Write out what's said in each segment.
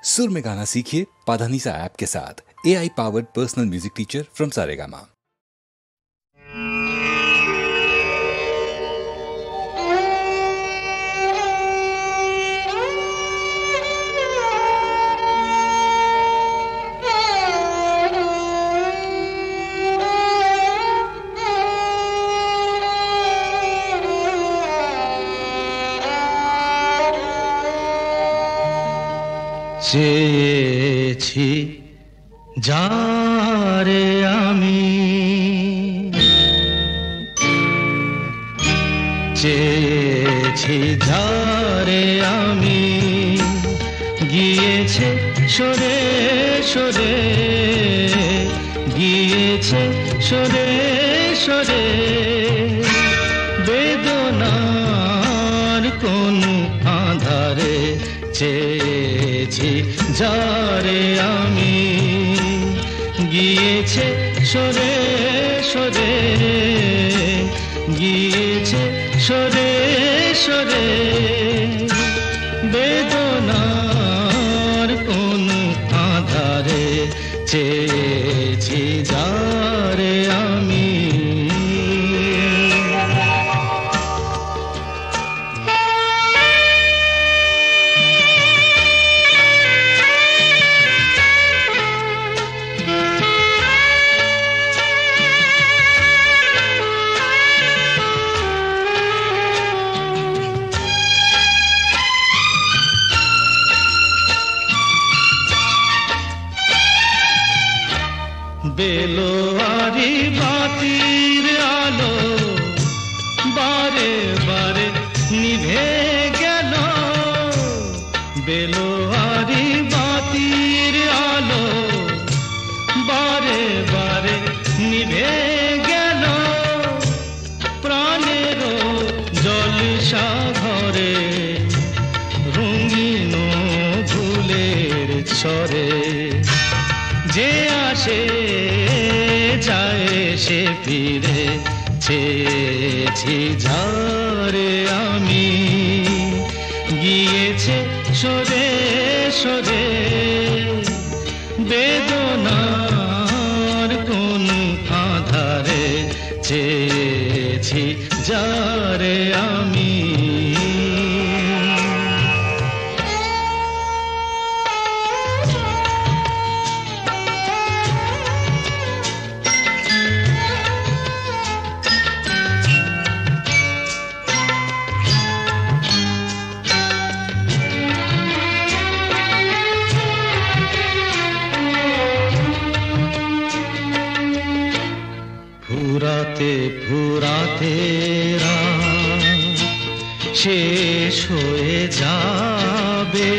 सुर में गाना सीखिए पाधानीसा ऐप के साथ। AI powered personal music teacher from Saregama. চেয়েছি যারে আমি, চেয়েছি যারে আমি, গিয়েছে সরে সরে, গিয়েছে সরে সরে, বেদনার কোন আধারে চেয়েছি যারে আমি, গিয়েছে সরে সরে, গিয়েছে সরে সরে, বেদনার কোন আধারে চেয়েছি যারে আমি। বেলোয়ারি বাতির আলো বারে বারে নিভে গেল, বেলোয়ারি বাতির আলো বারে বারে নিভে গেল, প্রাণের জলসা ঘরে রঙিন ফুলের ছড়ে, যে আসে যায় সে ফিরে, চেয়েছি যারে আমি, গিয়েছে সরে সরে, বেদনার কোন আধারে চেয়েছি যারে আমি। ফুরাতে ফুরাতে রাত শেষ হয়ে যাবে,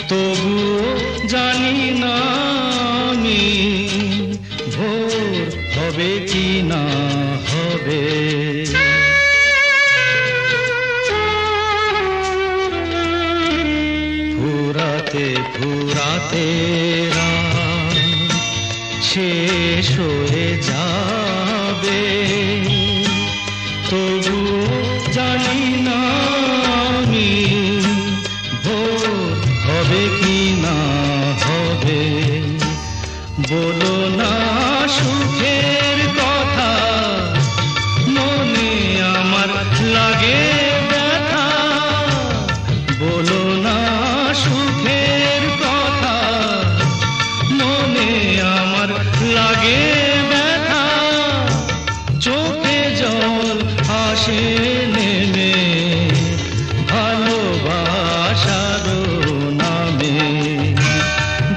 তবুও জানি না আমি ভোর হবে কি না হবে। ফুরাতে ফুরাতে রাত শেষ হয়ে যাবে, তবুও জানি না আমি ভোর হবে কি না হবে। বলো না সুখের কথা, মনে আমার লাগে ব্যথা, বলো না সুখের কথা, মনে আমার লাগে ব্যথা, চোখে জল আসে নেমে ভালোবাসার নামে,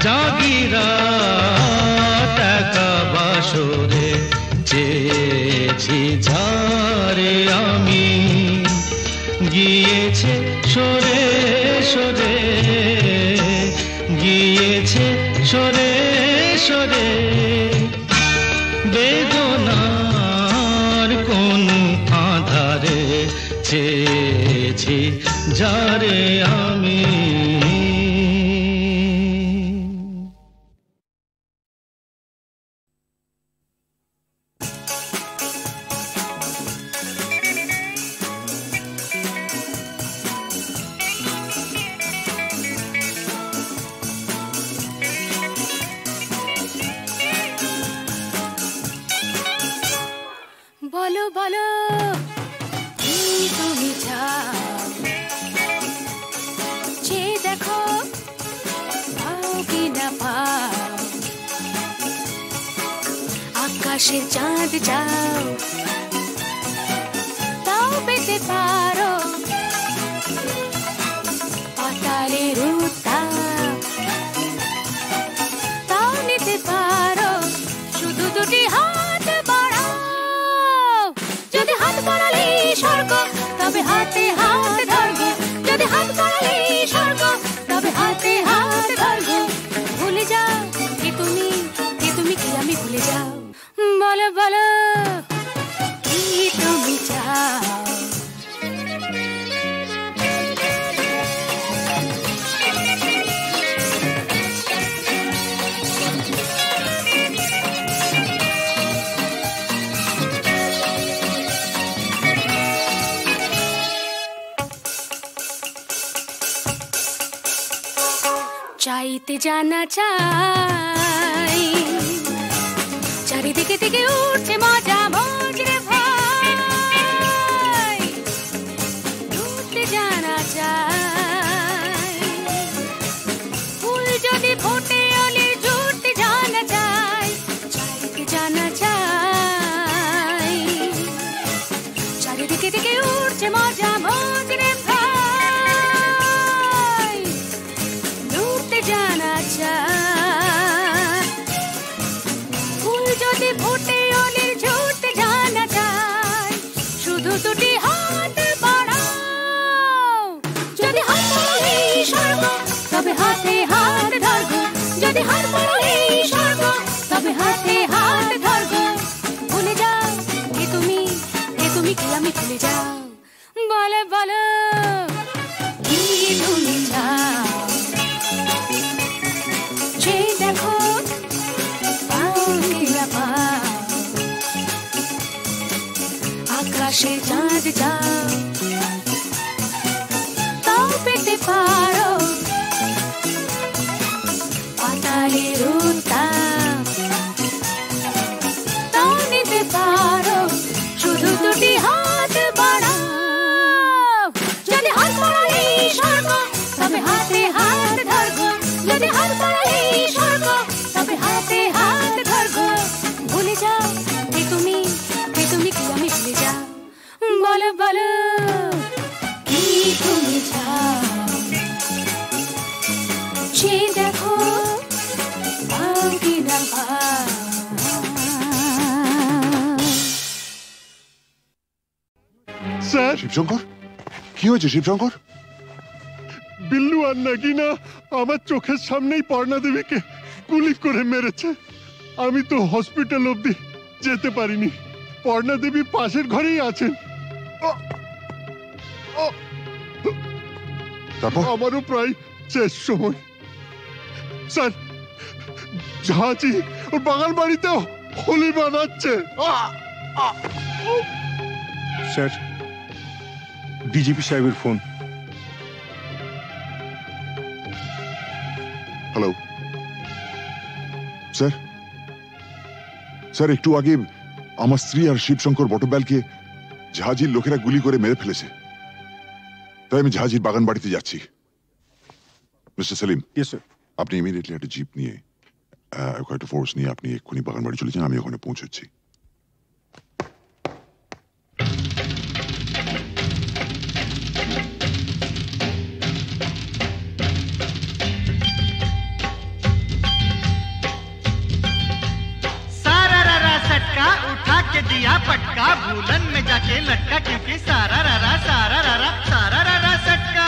জাগিরা টাকা বাসরে চেয়েছি যারে আমি, গিয়েছে সরে সরে, গিয়েছে সরে সরে, বেদনার কোন আধারে চেয়েছি যারে আমি। আকাশের চাঁদ যাও তাও পেতে পারো পাতালের উত্তাপ তাও নিতে পারো শুধু দুটি হাত বাড়াও যদি হাত বাড়ালে স্বর্গ তবে হাতে হাত ধরবো যদি হাত বাড়ালে স্বর্গ তবে হাতে হাত ধরবো ভুলে যাও কে তুমি কি আমি ভুলে যাও বলো বলো কি তুমি চাও চাইতে জানা চাই চারিদিকে থেকে উঠছে মজা মজরে ভাই উঠতে জানা চাই ফুল যদি ফোটে অলি জুটতে জানা চাই চাইতে জানা চাই চারিদিকে থেকে উঠছে মজা মজরে ভাই উঠতে জানা চাই ফুল যদি ফোটে অলির ঝুটতে জানা চাই শুধু দুটি হাত বাড়াও যদি হাত বাড়ালে স্বর্গ তবে হাতে হাত ধরবো যদি হাত বাড়ালে স্বর্গ তবে হাতে হাত ধরবো ভুলে যাও কে তুমি কি আমি ভুলে যাও বলো বলো কি তুমি চাও যে দেখো আকাশে চাঁদ যাও তাও পেতে পারো পাতালের উত্তাপ তাও নিতে পারো শুধু দুটি হাত বাড়াও যদি হাত বাড়ালে স্বর্গ তবে হাতে হাত ধরবো যদি হাত বাড়ালে স্বর্গ তবে হাতে হাত ধরবো ভুলে যাও কে তুমি কি আমি ভুলে যাও বলো বলো কি তুমি চাও যে দেখো পাও কি না পাও স্যার শিবশঙ্কর কি হয়েছে শিবশঙ্কর বিল্লু আর নাগিনা আমার চোখের সামনেই পর্ণা দেবীকে গুলি করে মেরেছে আমি তো হসপিটাল অবধি যেতে পারিনি পর্ণা দেবী পাশের ঘরেই আছেন তারপর আমারও প্রায় শেষ সময় স্যার ঝাঁচি ওর বাগান বাড়িতেও হোলি বানাচ্ছে স্যার ডিজিপি সাহেবের ফোন হ্যালো স্যার স্যার একটু আগে আমার স্ত্রী আর শিবশঙ্কর বটব্যালকে ঝাঁঝির লোকেরা গুলি করে মেরে ফেলেছে তাই আমি ঝাঁঝির বাগান বাড়িতে যাচ্ছি মিস্টার সেলিম আপনি ইমিডিয়েটলি একটা জিপ নিয়ে একটা ফোর্স নিয়ে আপনি এক্ষুনি বাগান বাড়ি চলে যান আমি ওখানে পৌঁছচ্ছি उठा के दिया पटका भूलन में जाके लटका क्योंकि सारा रा सटका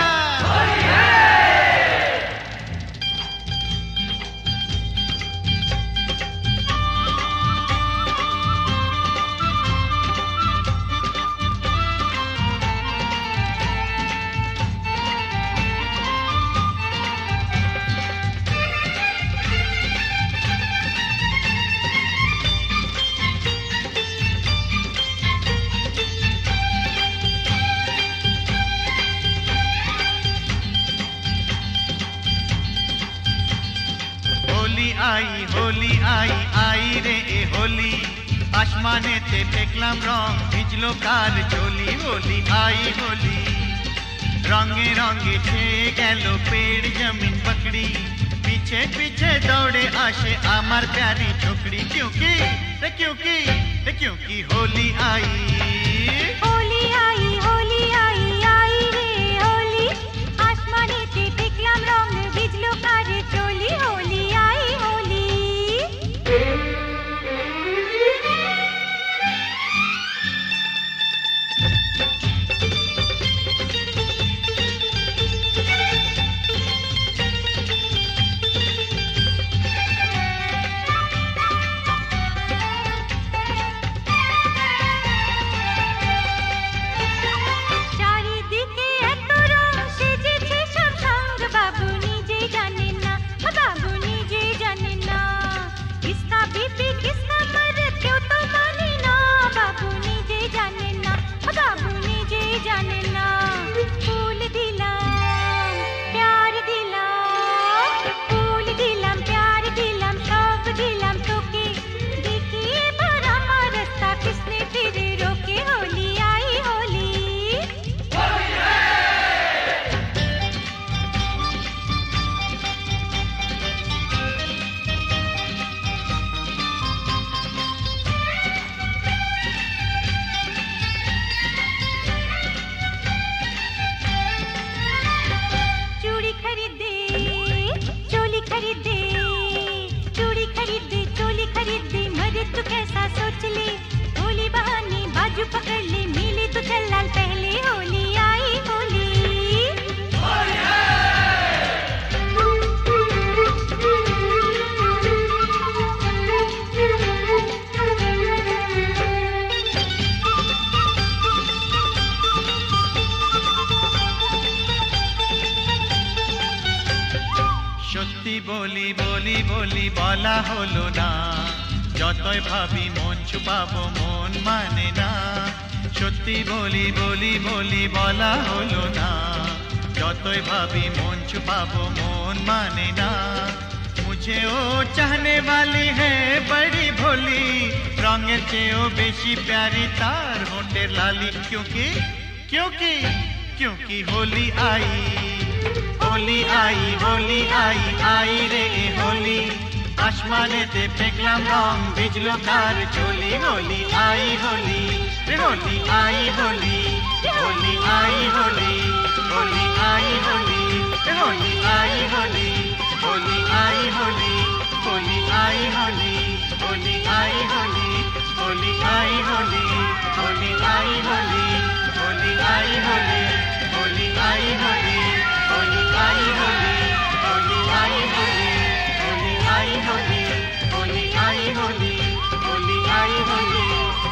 होली आई रे ए होली आसमाने ते फेकलाम रंग भिजलो काल चोली होली आई होली रंगे रंगे छे गेलो पेड़ जमीन पकड़ी पीछे पीछे दौड़े आशे आमार प्यारी छोकरी क्योंकि क्योंकि होली आई होली आई होली आई आई रे होली आसमानेते देखलाम रंग ভিজলো কারে চলি होली आई होली बोली बोली बोली बोला हलो ना যতই ভাবি মন ছুপাবো মন মানে না সত্যি বলি বলি বলি বলা হলো না যতই ভাবি মন ছুপাবো মন মানে না मुझे ओ चाहने वाली है बड़ी भोली रंगेर चेयो बेशी प्यारी तार होठेर लाली क्योंकि क्योंकि क्योंकि होली आई होली आई होली आई आई रे होली आसमानेते फेंकलाम रंग भिजलो तार चोली होली आई होली रे होली आई होली होली आई होली होली आई होली रे होली आई होली होली आई होली होली आई होली होली आई होली होली आई होली होली आई होली होली आई होली होली आई होली होली आई होली होली आई होली होली आई होली होली आई होली होली आई होली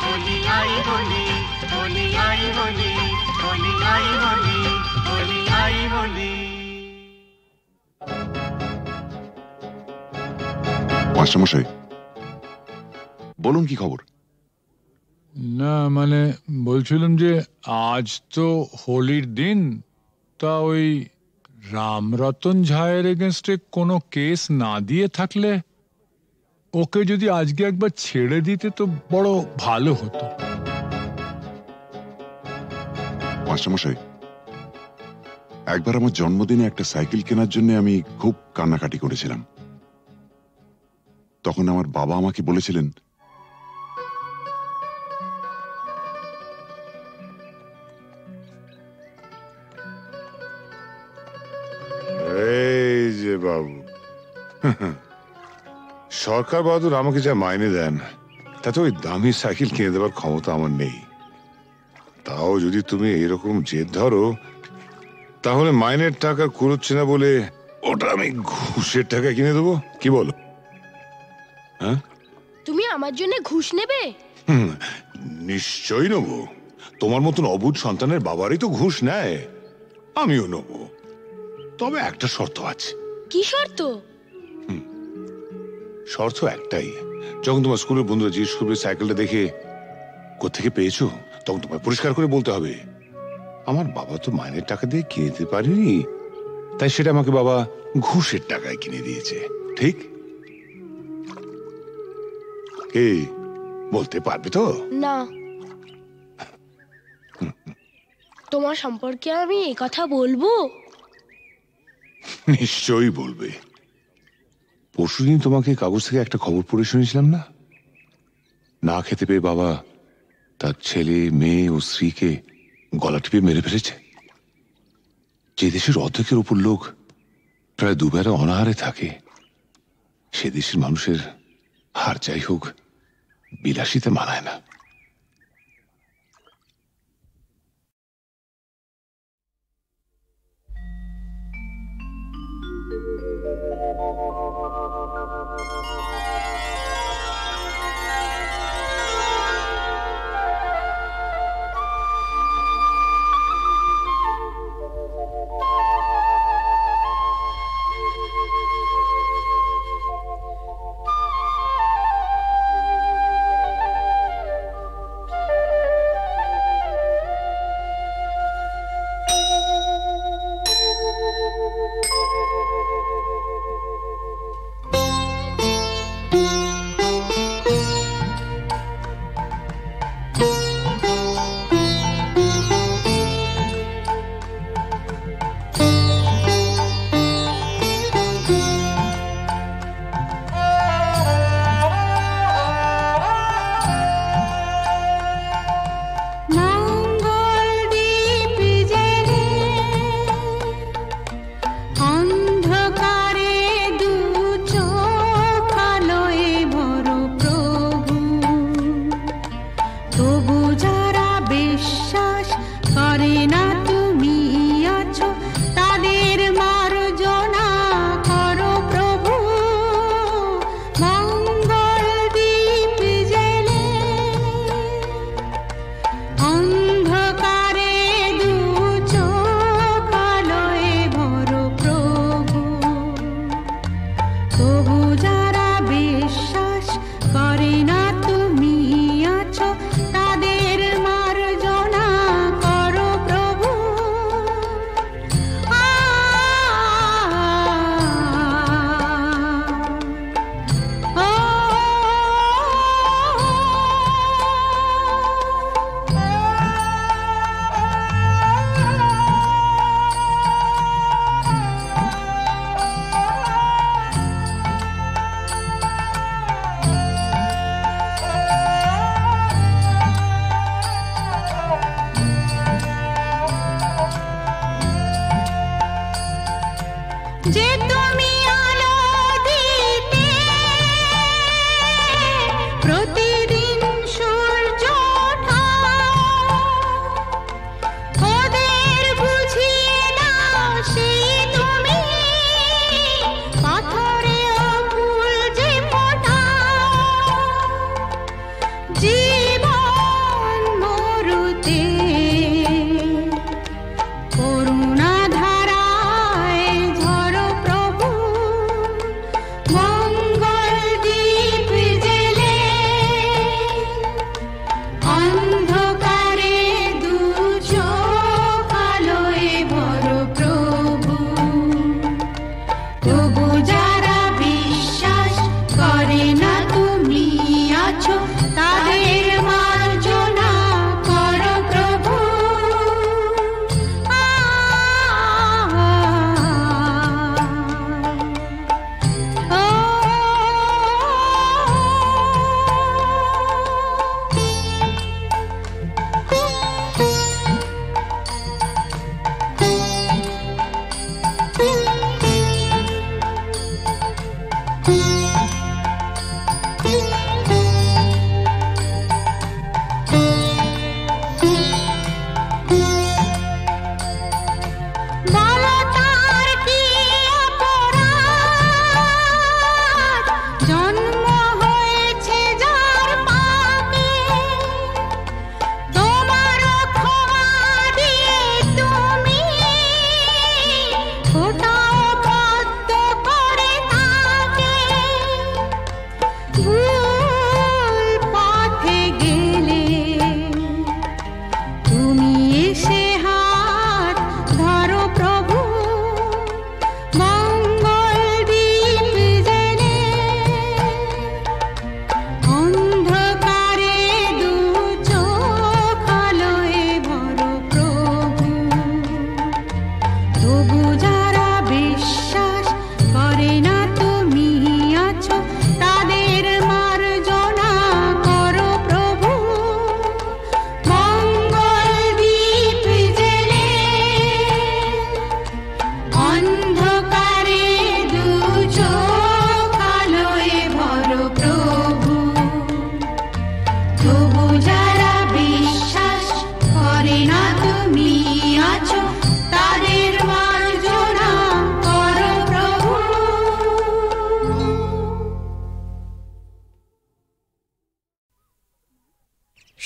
होली आई होली होली आई होली होली आई होली होली आई होली মাস্টারমশাই বলুন কি খবর? না মানে বলছিলাম যে আজ তো হোলির দিন, তা ওই রামরতন ঝায়ের এগেনস্টে কোনো কেস না দিয়ে থাকলে ওকে যদি আজকে একবার ছেড়ে দিতে তো বড় ভালো হতো। মাস্টারমশাই একবার আমার জন্মদিনে একটা সাইকেল কেনার জন্য আমি খুব কান্নাকাটি করেছিলাম। তখন আমার বাবা আমাকে বলেছিলেন, এই যে বাবু, সরকার বাহাদুর আমাকে যা মাইনে দেন তাতে ওই দামি সাইকেল কিনে দেওয়ার ক্ষমতা আমার নেই। তাও যদি তুমি এরকম জেদ ধরো তাহলে মাইনের টাকা কুড়োচ্ছে না বলে ওটা আমি ঘুষের টাকা কিনে দেবো, কি বলো? হ্যাঁ, তুমি আমার জন্য ঘুষ নেবে? নিশ্চয়ই নেবো। তোমার মতন অবুঝ সন্তানের বাবারই তো ঘুষ নেয়, আমিও নেবো। তবে একটা শর্ত আছে। কি শর্ত? শর্ত একটাই, যখন তোমার স্কুলের বন্ধুরা জিজ্ঞেস করবে সাইকেলটা দেখে কোত্থেকে পেয়েছো, তখন তোমায় পরিষ্কার করে বলতে হবে আমার বাবা তো মাইনের টাকা দিয়ে কিনে দিতে পারেনি, তাই সেটা আমাকে বাবা ঘুষের টাকায় কিনে দিয়েছে। ঠিক? কে বলতে পারবে তো? না, তোমার সম্পর্কে আমি এই কথা বলবো? নিশ্চয়ই বলবে। পরশুদিন তোমাকে কাগজ থেকে একটা খবর পড়ে শুনেছিলাম না? না খেতে পেয়ে বাবা তার ছেলে, মেয়ে ও স্ত্রীকে গলা টিপে মেরে ফেলেছে। যে দেশের অর্ধেকের উপর লোক প্রায় দুবেলা অনাহারে থাকে, সে দেশের মানুষের হার যাই হোক বিলাসিতে মানায় না।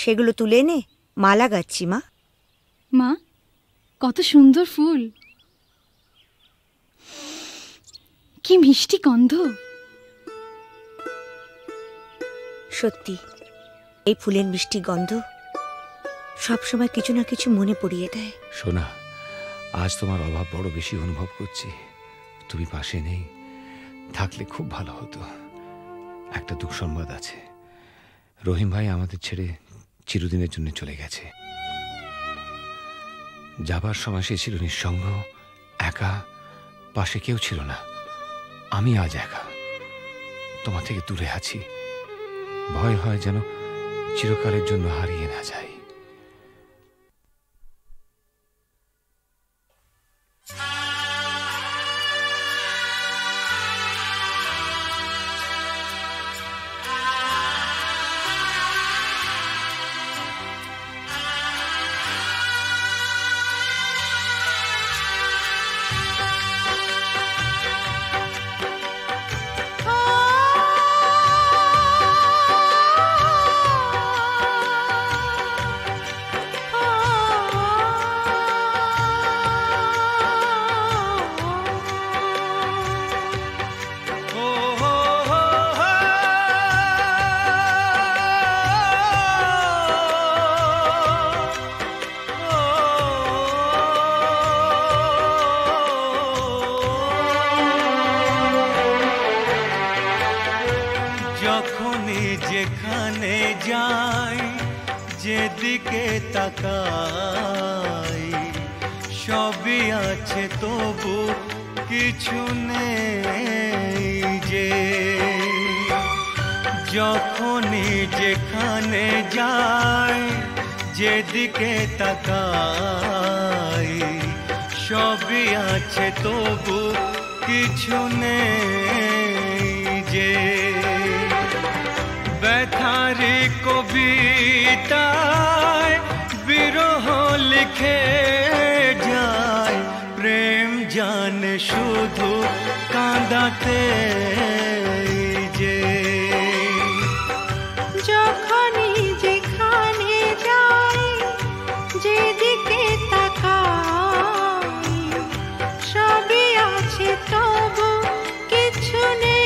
সেগুলো তুলে এনে মালা গাচ্ছি মা। মা, কত সুন্দর ফুল, কি মিষ্টি গন্ধ। সত্যি এই ফুলের মিষ্টি গন্ধ সবসময় কিছু না কিছু মনে পড়িয়ে দেয়। সোনা, আজ তোমার অভাব বড় বেশি অনুভব করছি। তুমি পাশে নেই, থাকলে খুব ভালো হতো। একটা দুঃসংবাদ আছে, রহিম ভাই আমাদের ছেড়ে চিরদিনের জন্য চলে গেছে। যাবার সময় সে ছিল নিঃসঙ্গ, একা, পাশে কেউ ছিল না। আমি আজ একা, তোমার থেকে দূরে আছি। ভয় হয় যেন চিরকালের জন্য হারিয়ে না যাই। যেদিকে তাকাই সবই আছে, তবু কিছু নেই যে। যখনই যেখানে যাই, যেদিকে তাকাই সবই আছে, তবু কিছু নেই যে। ব্যথারি কবিতায় বিরহ লিখে যায়, প্রেম জানে শুধু কাঁদাতে যে। যখনই যেখানে যাই, যেদিকে তাকাই সবই আছে, তবু কিছু নেই।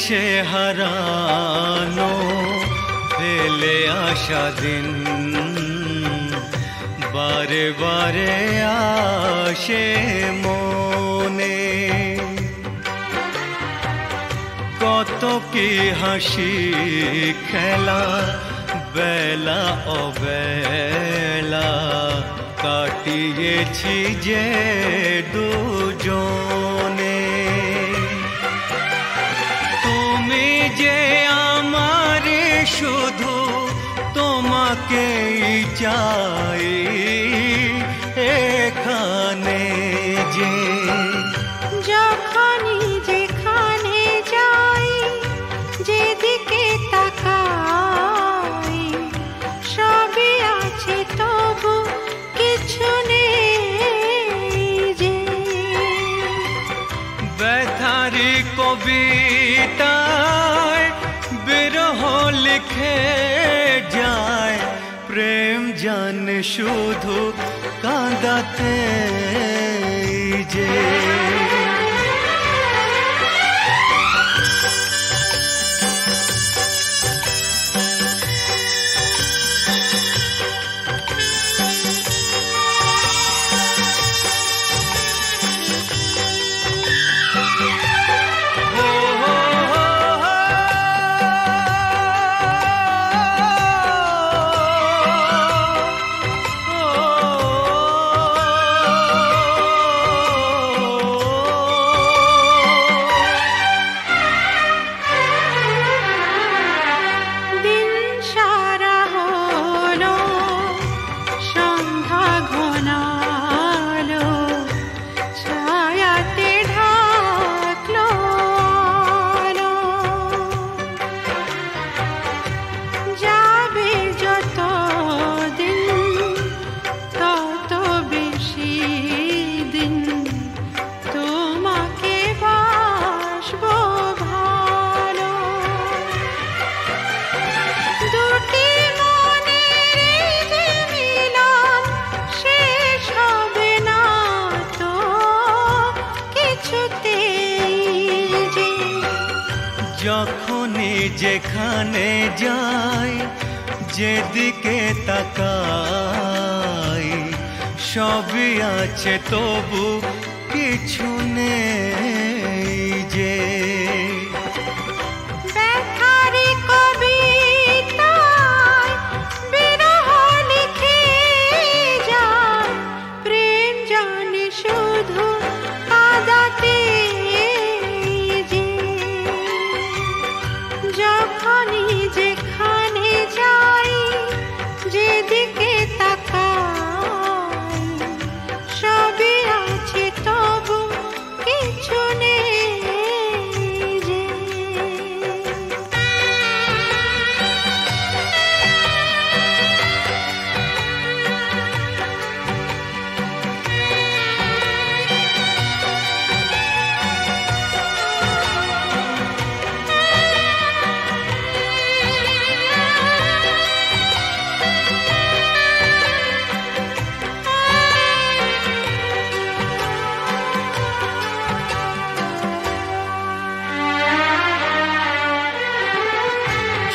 সে হারানো ফেলে আসা দিন বারে বারে আসে মনে। কত কি হাসি খেলা বেলা অবেলা কাটিয়েছি যে দুজনে। তুমি যে আমার শুধু তোমাকেই চাই এখানে যে। যখনই যেখানে যাই, যেদিকে তাকাই সবই আছে, তবু কিছু নেই যে। ব্যথারি কবিতায় বিরহ লিখে জানে শুধু কাঁদাতে যে যখনই যেখানে যাই যেদিকে তাকাই সবই আছে তবু কিছু নেই যে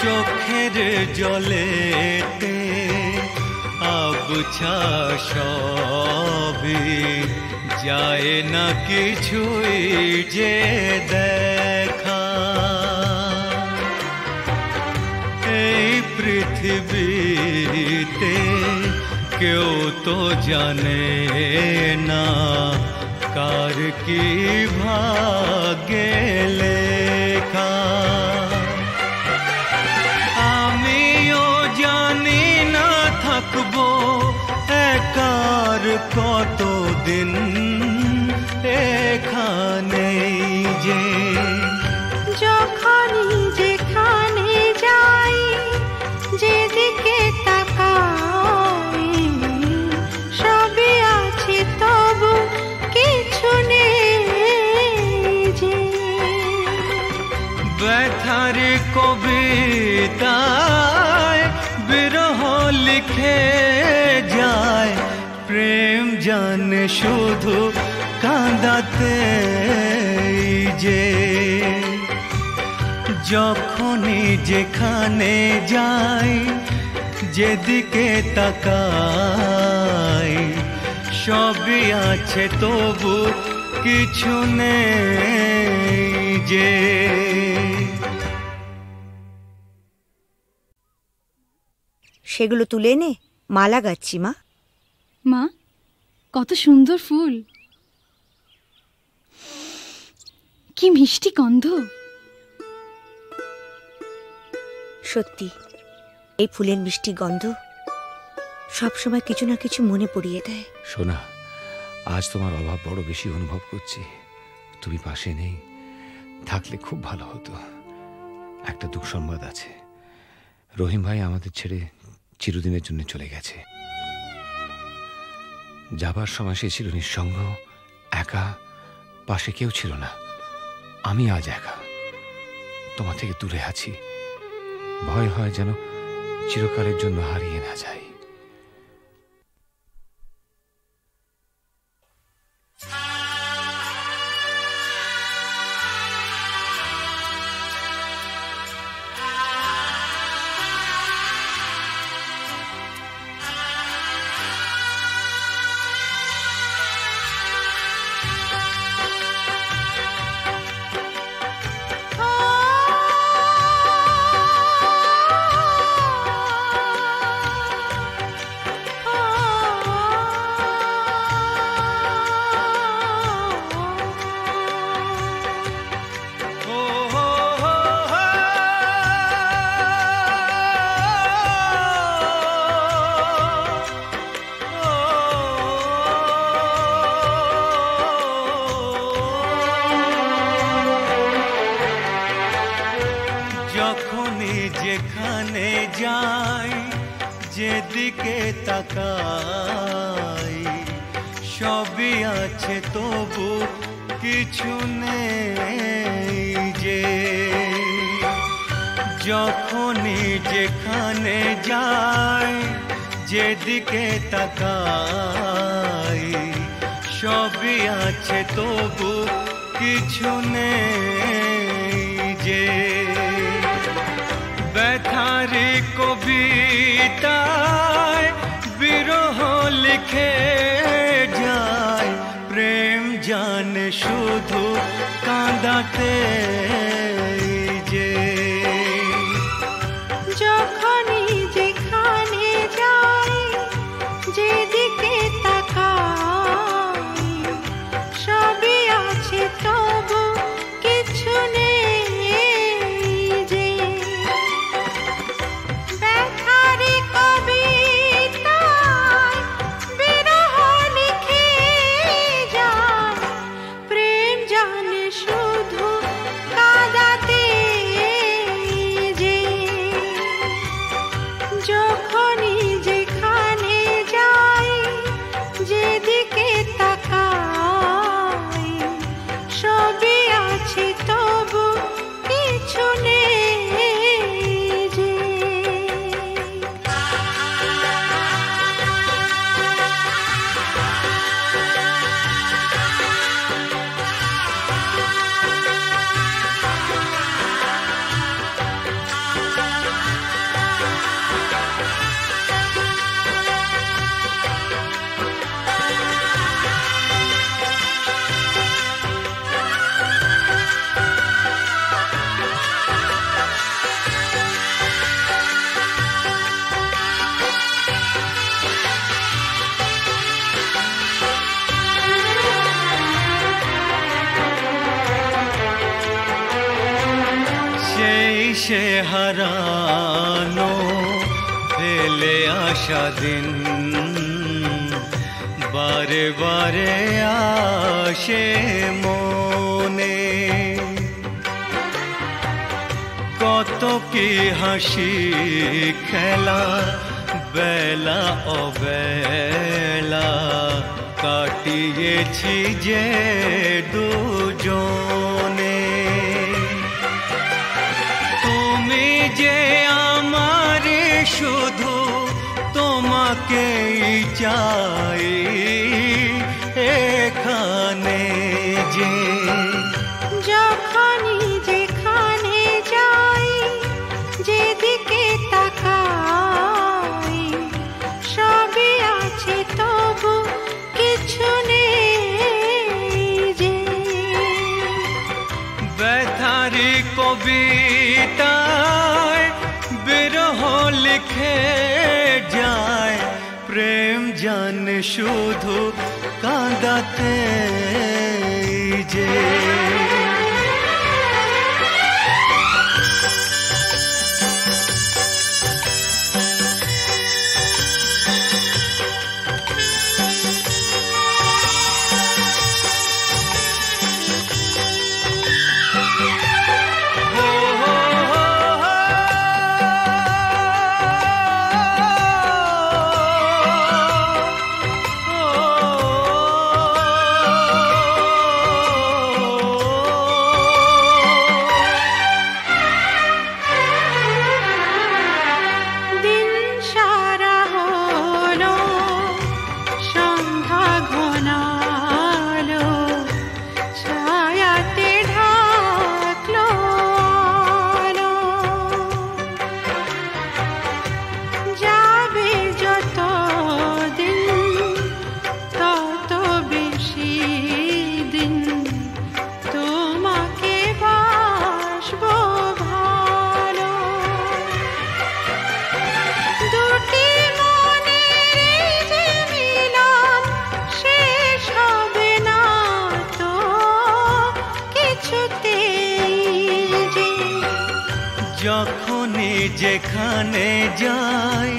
চোখের জলেতে আবছা সবই যায় না কিছুই যে দেখা এই পৃথিবীতে কেউ তো জানে না কার কি ভাগ্যে লেখা থাকবো একার কতদিন এখানে যে যখনই যেখানে যাই যেদিকে তাকাই সবই আছে তবু কিছু নেই যে ব্যথার কবিতায় বিরহ লিখে যায় প্রেম জানে শুধু কাঁদাতে যে যখনই যেখানে যাই যেদিকে তাকাই সবই আছে তবু কিছু নেই যে সেগুলো তুলে এনে মালা গাচ্ছি মা। মা কত সুন্দর ফুল, কি মিষ্টি গন্ধ। সত্যি এই ফুলের মিষ্টি গন্ধ সবসময় কিছু না কিছু মনে পড়িয়ে দেয়। সোনা, আজ তোমার অভাব বড় বেশি অনুভব করছি। তুমি পাশে নেই, থাকলে খুব ভালো হতো। একটা দুঃসংবাদ আছে, রহিম ভাই আমাদের ছেড়ে চিরদিনের জন্য চলে গেছে। যাবার সময় সে ছিল নিঃসঙ্গ, একা, পাশে কেউ ছিল না। আমি আজ একা, তোমার থেকে দূরে আছি। ভয় হয় যেন চিরকালের জন্য হারিয়ে না যাই। যখনই যেখানে যাই যেদিকে তাকাই সবই আছে তবু কিছু নেই যে যখনই যেখানে যাই যেদিকে তাকাই সবই আছে তবু কিছু নেই যে ব্যথারি কবিতায় বিরহ লিখে যায় প্রেম জানে শুধু কাঁদাতে যে যখনই যেখানে যাই যেদিকে তাকাই সবই আছে তবু কিছু নেই যে ব্যথারি কবিতায় বিরহ লিখে যায় প্রেম জানে শুধু কাঁদাতে যে যখনই যেখানে যাই যেদিকে তাকাই সবই আছে তবু কিছু নেই যে সে হারানো ফেলে আসা দিন বারে বারে আসে মনে কত কি হাসি খেলা বেলা অবেলা কাটিয়েছি যে দুজনে তুমি যে আমার শুধু তোমাকেই চাই এখানে যে যখনই যেখানে যাই যেদিকে তাকাই সবই আছে তবু কিছু নেই যে ব্যথারি কবিতায় বিরহ লিখে যায় প্রেম জানে শুধু কাঁদাতে যে যখনই যেখানে যাই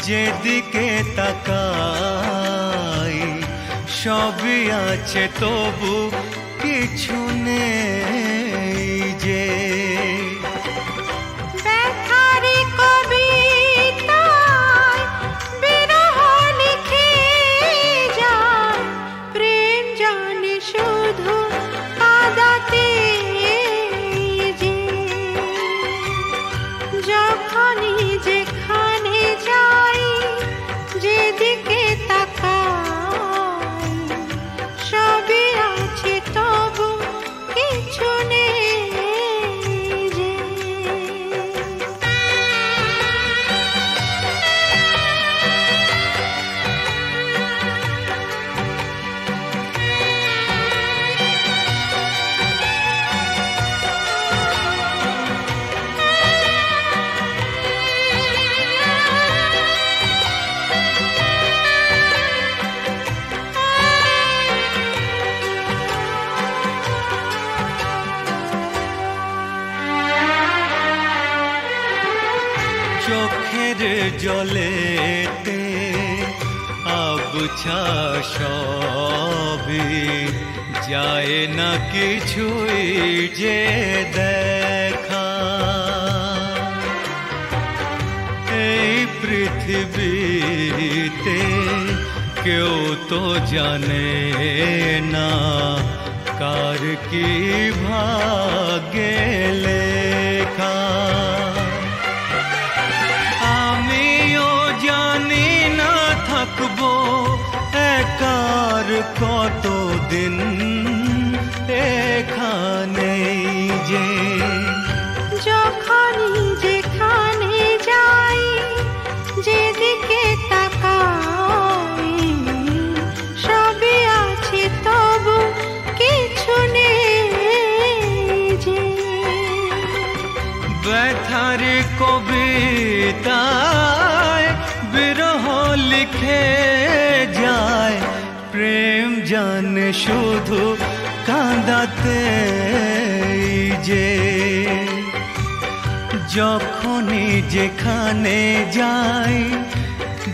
যেদিকে তাকাই সবই আছে তবু কিছু নেই যে জলেতে আবছা সবই যায় না কিছুই যে দেখা। এই পৃথিবীতে কেউ তো জানে না কার কি ভাগ্যে লেখা। আমিও জানি না থাকবো একার কতদিন এখানে যে। যখনই যেখানে যাই যেদিকে তাকাই সবই আছে তবু কিছু নেই যে। ব্যথার কবিতায় বিরহ লিখে যায় প্রেম জানে শুধু কাঁদাতে যে। যখনই যেখানে যাই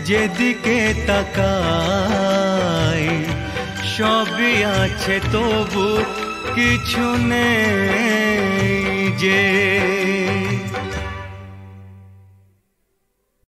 যেদিকে তাকাই সবই আছে তবু কিছু নেই যে।